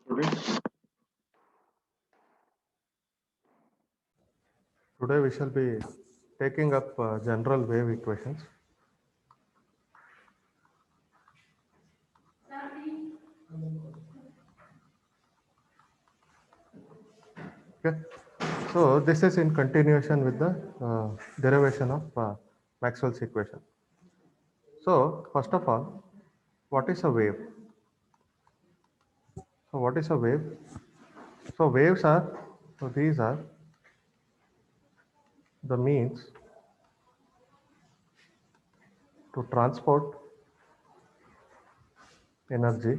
Today, Today we shall be taking up general wave equations. Okay. So this is in continuation with the derivation of Maxwell's equation. So first of all, what is a wave? So what is a wave? So waves are, so these are the means to transport energy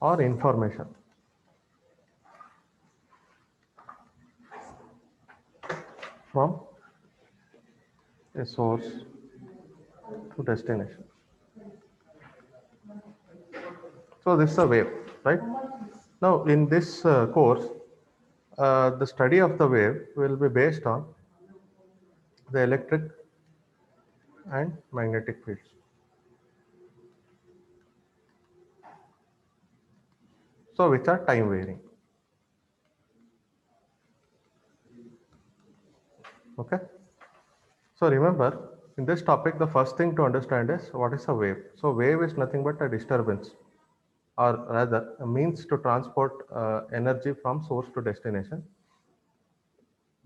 or information from a source to destination. So this is a wave, right? Now in this course, the study of the wave will be based on the electric and magnetic fields. So which are time varying. Okay. So remember, in this topic, the first thing to understand is what is a wave. So wave is nothing but a disturbance, or rather a means to transport energy from source to destination.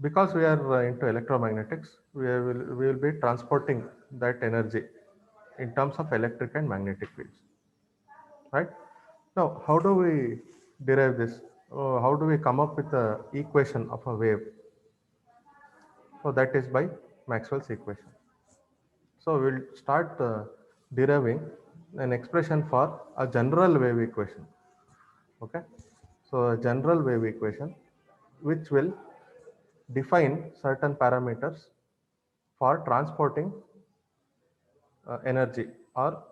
Because we are into electromagnetics, we will be transporting that energy in terms of electric and magnetic fields, right? Now, how do we derive this? How do we come up with the equation of a wave? So that is by Maxwell's equation. So we'll start deriving an expression for a general wave equation. Okay. So a general wave equation which will define certain parameters for transporting energy or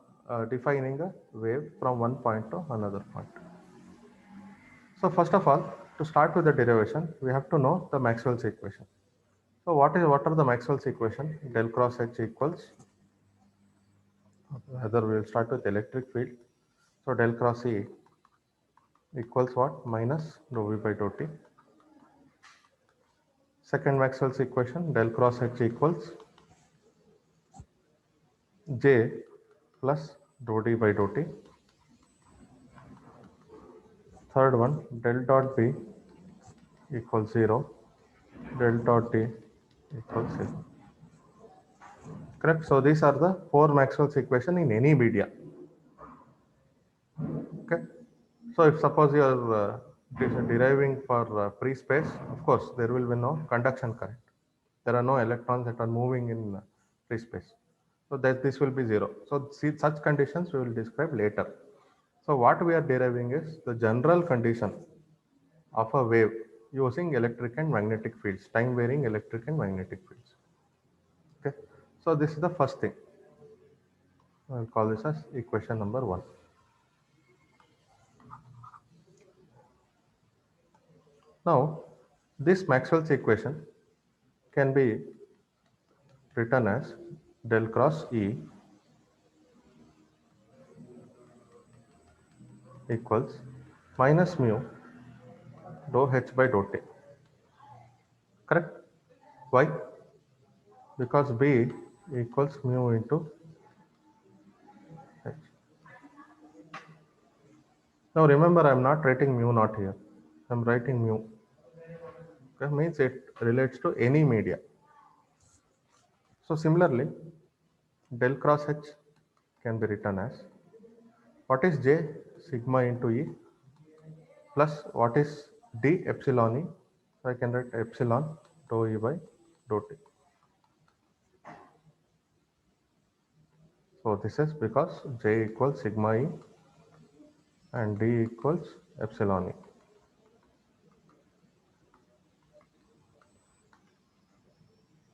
defining a wave from one point to another point. So first of all, to start with the derivation, we have to know the Maxwell's equation. So what are the Maxwell's equation? Del cross H equals, rather we will start with electric field. So del cross E equals what? Minus dou V by dou T. Second Maxwell's equation, del cross H equals J plus dou D by dou T. Third one, del dot B equals 0, del dot T equals 0. Correct? So these are the four Maxwell's equation in any media. Okay. So if suppose you are deriving for free space, of course there will be no conduction current. There are no electrons that are moving in free space. So that this will be zero. So see, such conditions we will describe later. So what we are deriving is the general condition of a wave using electric and magnetic fields, time varying electric and magnetic fields. Okay. So this is the first thing. I'll call this as equation number 1. Now, this Maxwell's equation can be written as del cross E equals minus mu dou H by dou T. Correct? Why? Because B equals mu into H. Now remember, I am not writing mu naught here. I am writing mu. Okay, means it relates to any media. So similarly, del cross H can be written as what is J? Sigma into E plus what is D epsilon E. So I can write epsilon dou E by dou T. So this is because J equals sigma E and D equals epsilon E.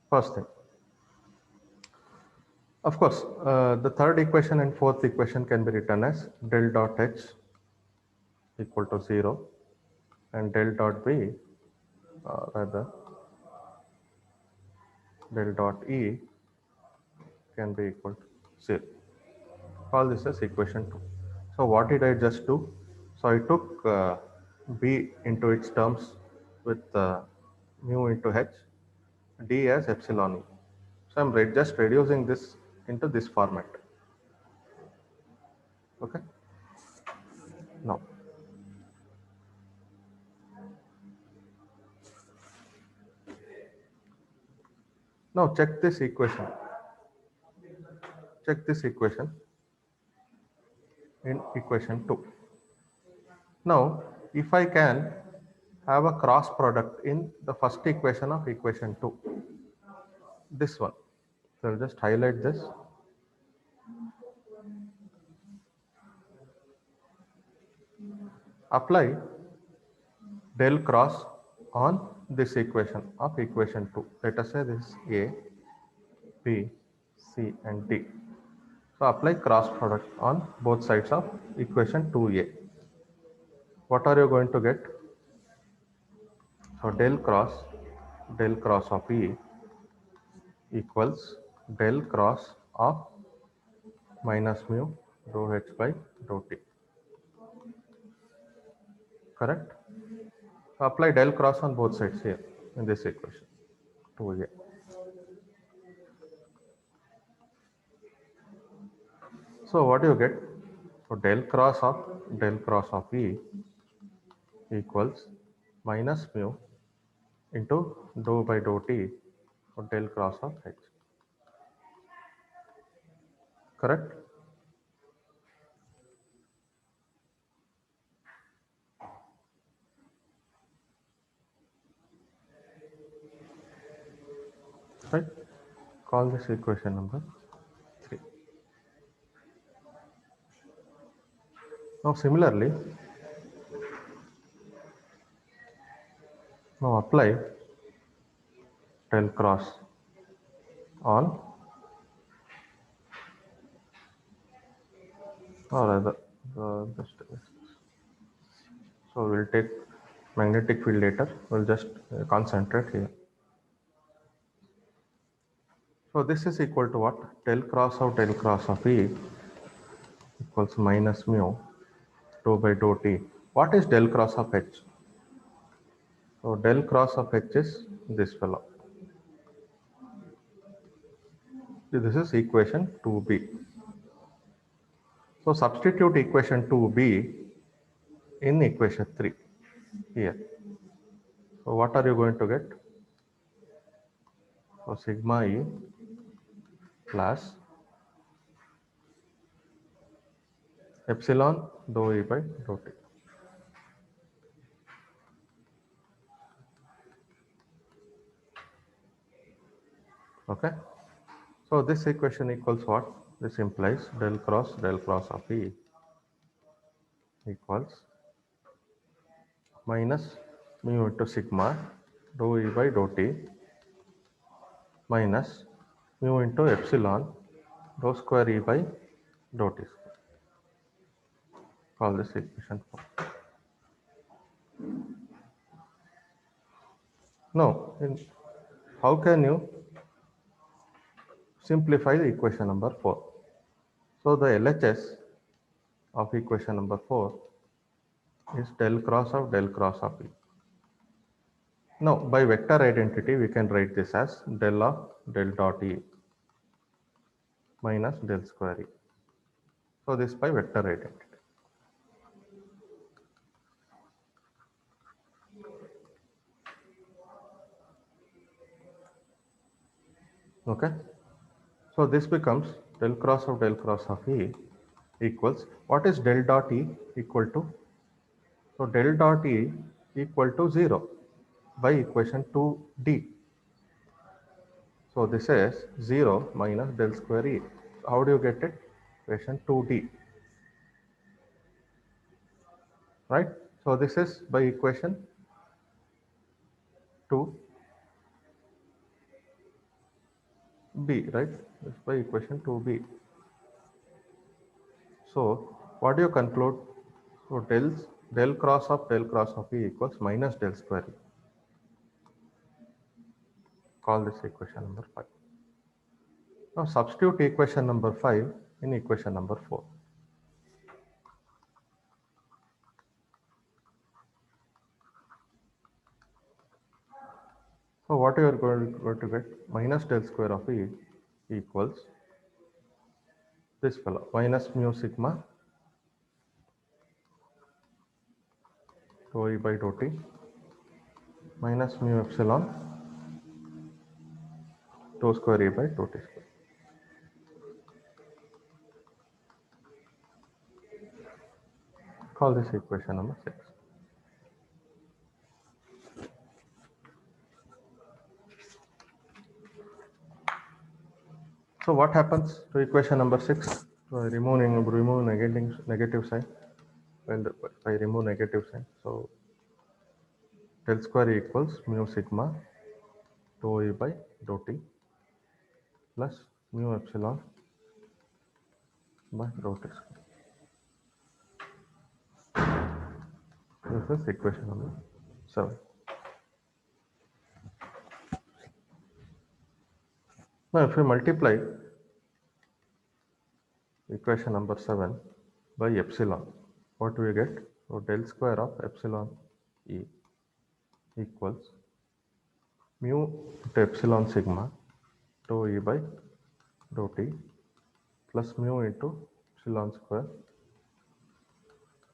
First thing. Of course, the third equation and fourth equation can be written as del dot H equal to 0 and del dot B, rather del dot E can be equal to 0. Call this as equation 2. So what did I just do? So I took B into its terms with mu into H, D as epsilon E. So I'm just reducing this into this format. Okay. Now, check this equation. Check this equation in equation 2. Now, if I can have a cross product in the first equation of equation 2, this one. So I'll just highlight this. Apply del cross on this equation of equation 2. Let us say this is A, B, C and D. So apply cross product on both sides of equation 2A. What are you going to get? So del cross of E equals del cross of minus mu rho h by rho t. Correct? So apply del cross on both sides here in this equation 2A. So what do you get? So del cross of E equals minus mu into dou by dou t for del cross of H. Correct? Right? Call this equation number 3. Now similarly, now apply del cross on, or rather so we'll take magnetic field later. We'll just concentrate here. So this is equal to what? Del cross of E equals minus mu dou by dou t. What is del cross of H? So del cross of H is this fellow. This is equation 2b. So substitute equation 2b in equation 3 here. So what are you going to get? So sigma E plus epsilon dou E by dou t. Okay. So this equation equals what? This implies del cross of E equals minus mu into sigma dou E by dou t minus mu into epsilon dou square E by dou t square. Call this equation 4. Now, how can you simplify the equation number 4? So the LHS of equation number 4 is del cross of E. Now, by vector identity, we can write this as del of del dot E minus del square E. So this by vector identity. Okay. So this becomes del cross of E equals, what is del dot E equal to? So del dot E equal to 0 by equation 2D. So this is 0 minus del square E. So how do you get it? Equation 2D. Right? So this is by equation 2B, right? This is by equation 2B. So what do you conclude? So del cross of E equals minus del square E. Call this equation number 5. Now substitute equation number 5 in equation number 4. So what you are going to get, minus del square of E equals this fellow, minus mu sigma tau E by tau T minus mu epsilon tau square E by tau T square. Call this equation number 6. So what happens to equation number 6? So remove negative sign. Well, if I remove negative sign, so del square equals mu sigma tau E by tau T plus mu epsilon by tau T square. This is equation number 7. Now if you multiply equation number 7 by epsilon, what do we get? So del square of epsilon E equals mu into epsilon sigma tau E by tau T plus mu into epsilon square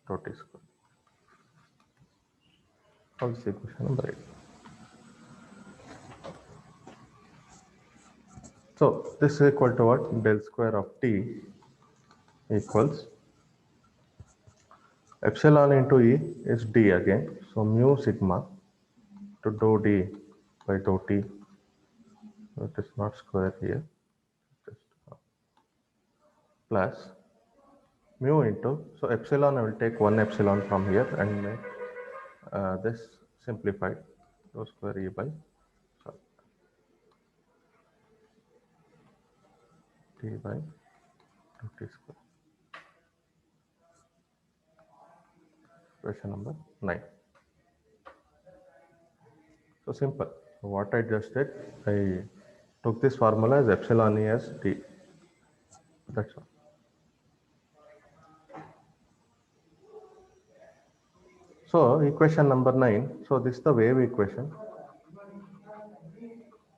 tau T square. What is equation number 8? So this is equal to what? Del square of T equals epsilon into E is D again. So mu sigma to dou D by dou T. It is not square here. Just plus mu into, so epsilon, I will take one epsilon from here and make this simplified, dou square E by T by dou T square. Question number 9. So simple. So what I just did, I took this formula as epsilon E as D. That's all. So equation number 9. So this is the wave equation.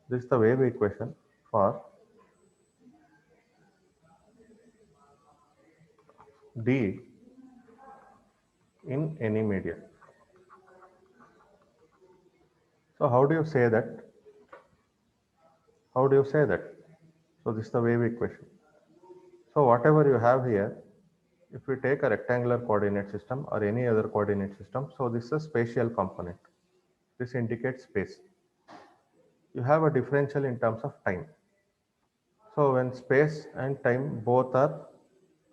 This is the wave equation for D in any medium. So how do you say that? How do you say that? So this is the wave equation. So whatever you have here, if we take a rectangular coordinate system or any other coordinate system, so this is a spatial component. This indicates space. You have a differential in terms of time. So when space and time both are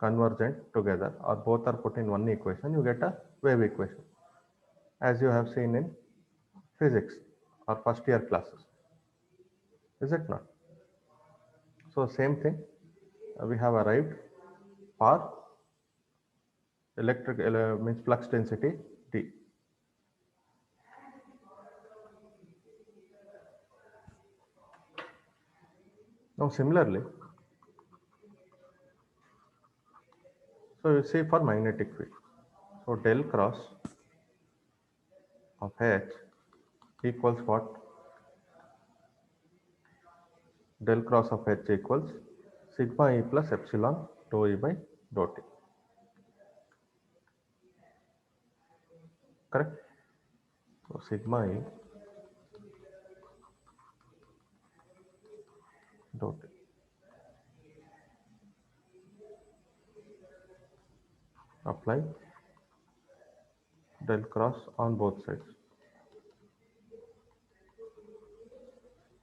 convergent together or both are put in one equation, you get a wave equation, as you have seen in physics or first year classes. Is it not? So same thing we have arrived for electric means flux density D. Now similarly, so you see for magnetic field, so del cross of H equals what? Del cross of H equals sigma E plus epsilon tau E by dou T. Correct? So sigma E dou T. Apply del cross on both sides.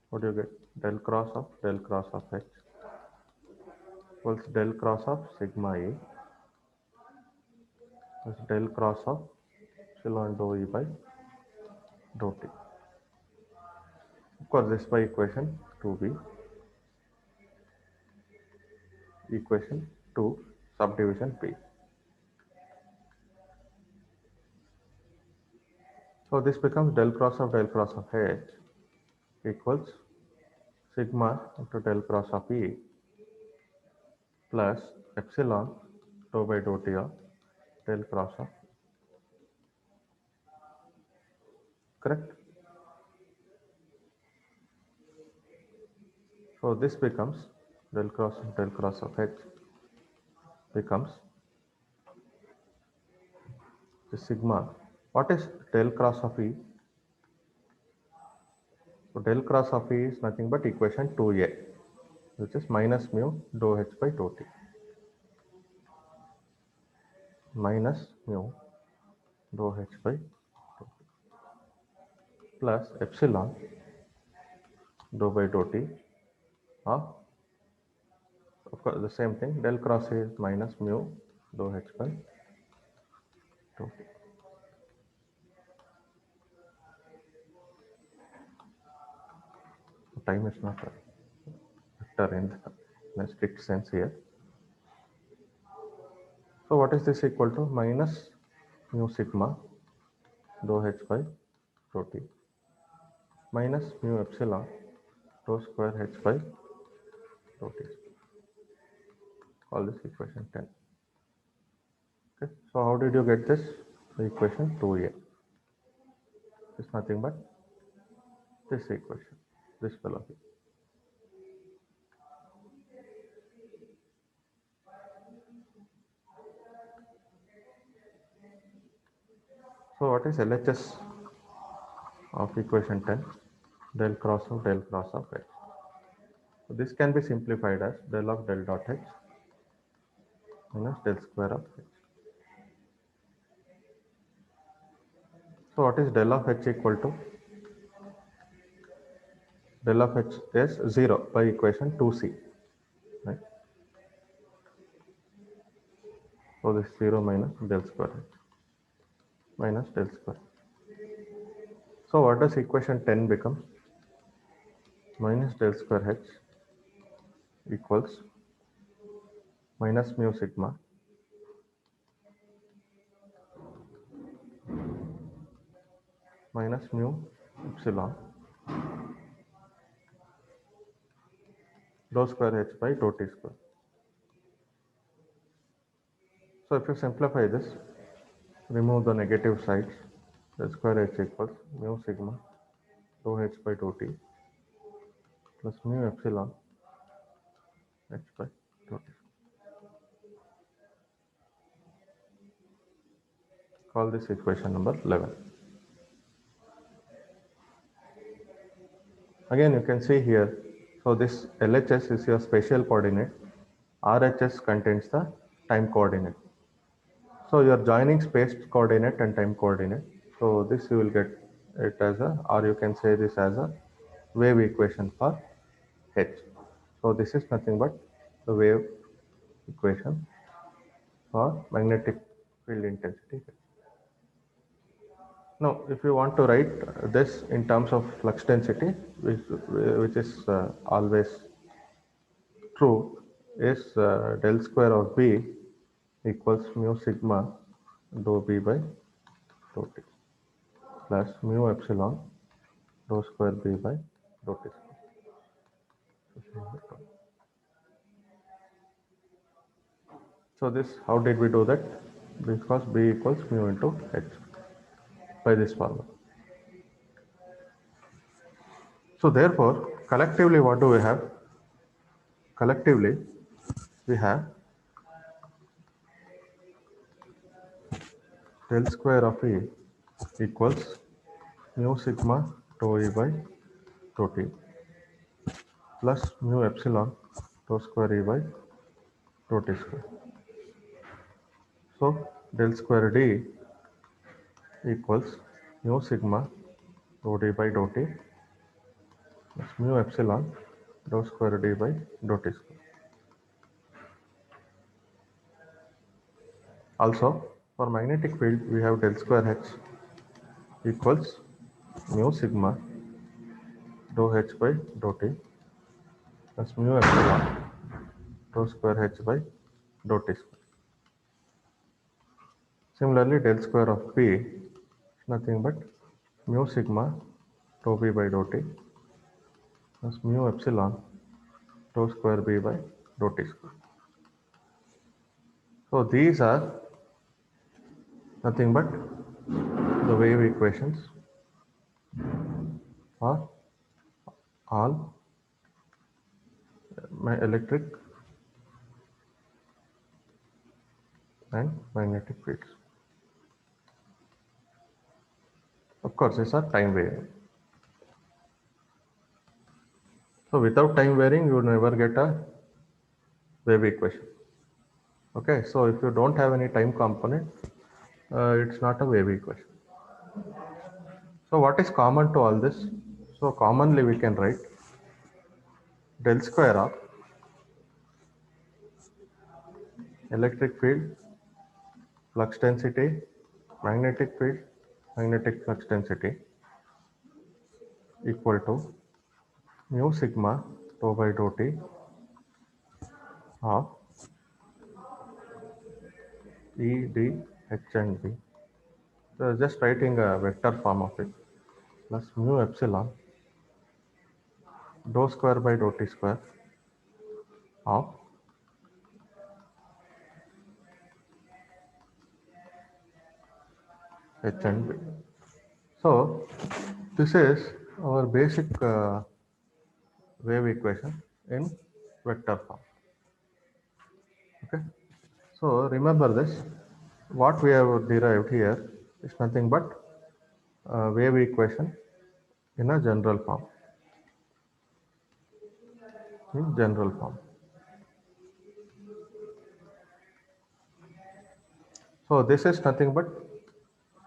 What do you get? Del cross of H equals del cross of sigma E plus del cross of epsilon dou E by dou T. Of course, this by equation 2b, equation 2 subdivision P. So this becomes del cross of H equals sigma into del cross of E plus epsilon dou by dou T of del cross of, correct? So this becomes del cross of H becomes the sigma. What is del cross of E? So del cross of E is nothing but equation 2a, which is minus mu dou H by dou T. Minus mu dou H by dou T plus epsilon dou by dou T of course the same thing, del cross is minus mu dou H by dou T. Time is not a vector in a strict sense here. So what is this equal to? Minus mu sigma dou H by dou T minus mu epsilon dou square H by dou T. Call this equation 10. Okay. So how did you get this? The equation 2a is nothing but this equation, this fellow here. So what is LHS of equation 10? Del cross of H. So this can be simplified as del of del dot H minus del square of H. So what is del of H equal to? Del of H is 0 by equation 2c. Right? So this 0 minus del square H minus del square. So what does equation 10 become? Minus del square H equals minus mu sigma minus mu epsilon dou square H by dou T square. So if you simplify this, remove the negative sides, del square H equals mu sigma dou H by dou T plus mu epsilon H by dou T. Call this equation number 11. Again you can see here, so this LHS is your spatial coordinate, RHS contains the time coordinate. So you are joining space coordinate and time coordinate. So this you will get it as a, or you can say this as a wave equation for H. So this is nothing but the wave equation for magnetic field intensity. Now, if you want to write this in terms of flux density, which is always true, is del square of B equals mu sigma dou B by dou T plus mu epsilon dou square B by dou T square. So this, how did we do that? Because B equals mu into H by this formula. So therefore, collectively what do we have? Collectively, we have del square of E equals mu sigma dou E by dou T plus mu epsilon dou square E by dou T square. So del square D equals mu sigma dou D by dou T plus mu epsilon dou square D by dou T square. Also, for magnetic field, we have del square H equals mu sigma dou H by dou T plus mu epsilon dou square H by dou T square. Similarly, del square of P is nothing but mu sigma dou B by dou T plus mu epsilon dou square B by dou T square. So these are nothing but the wave equations for all electric and magnetic fields. Of course, these are time varying. So without time varying, you will never get a wave equation. Okay, so if you don't have any time component, it's not a wave equation. So what is common to all this? So commonly we can write del square of electric field, flux density, magnetic field, magnetic flux density equal to mu sigma tau by dou t of E, D, H and B. So just writing a vector form of it plus mu epsilon dou square by dou t square of H and B. So this is our basic wave equation in vector form. Okay. So remember this. What we have derived here is nothing but wave equation in a general form. In general form. So this is nothing but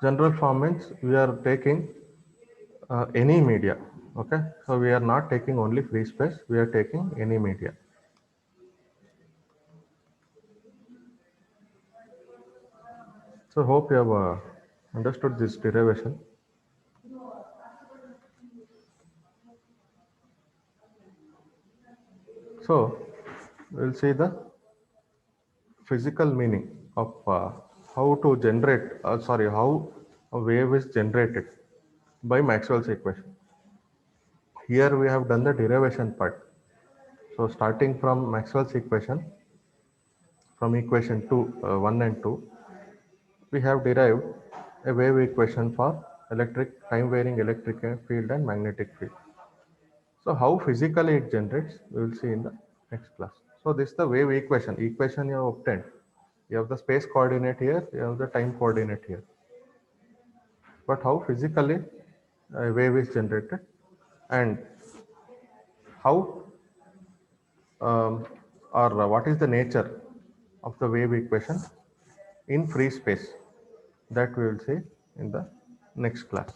general form means we are taking any media. Okay. So we are not taking only free space. We are taking any media. So hope you have understood this derivation. So we'll see the physical meaning of how to generate, how a wave is generated by Maxwell's equation. Here we have done the derivation part. So starting from Maxwell's equation, from equation 2, 1 and 2, we have derived a wave equation for time varying electric field and magnetic field. So how physically it generates, we will see in the next class. So this is the wave equation. Equation you have obtained. You have the space coordinate here, you have the time coordinate here. But how physically a wave is generated and how or what is the nature of the wave equation in free space, that we will see in the next class.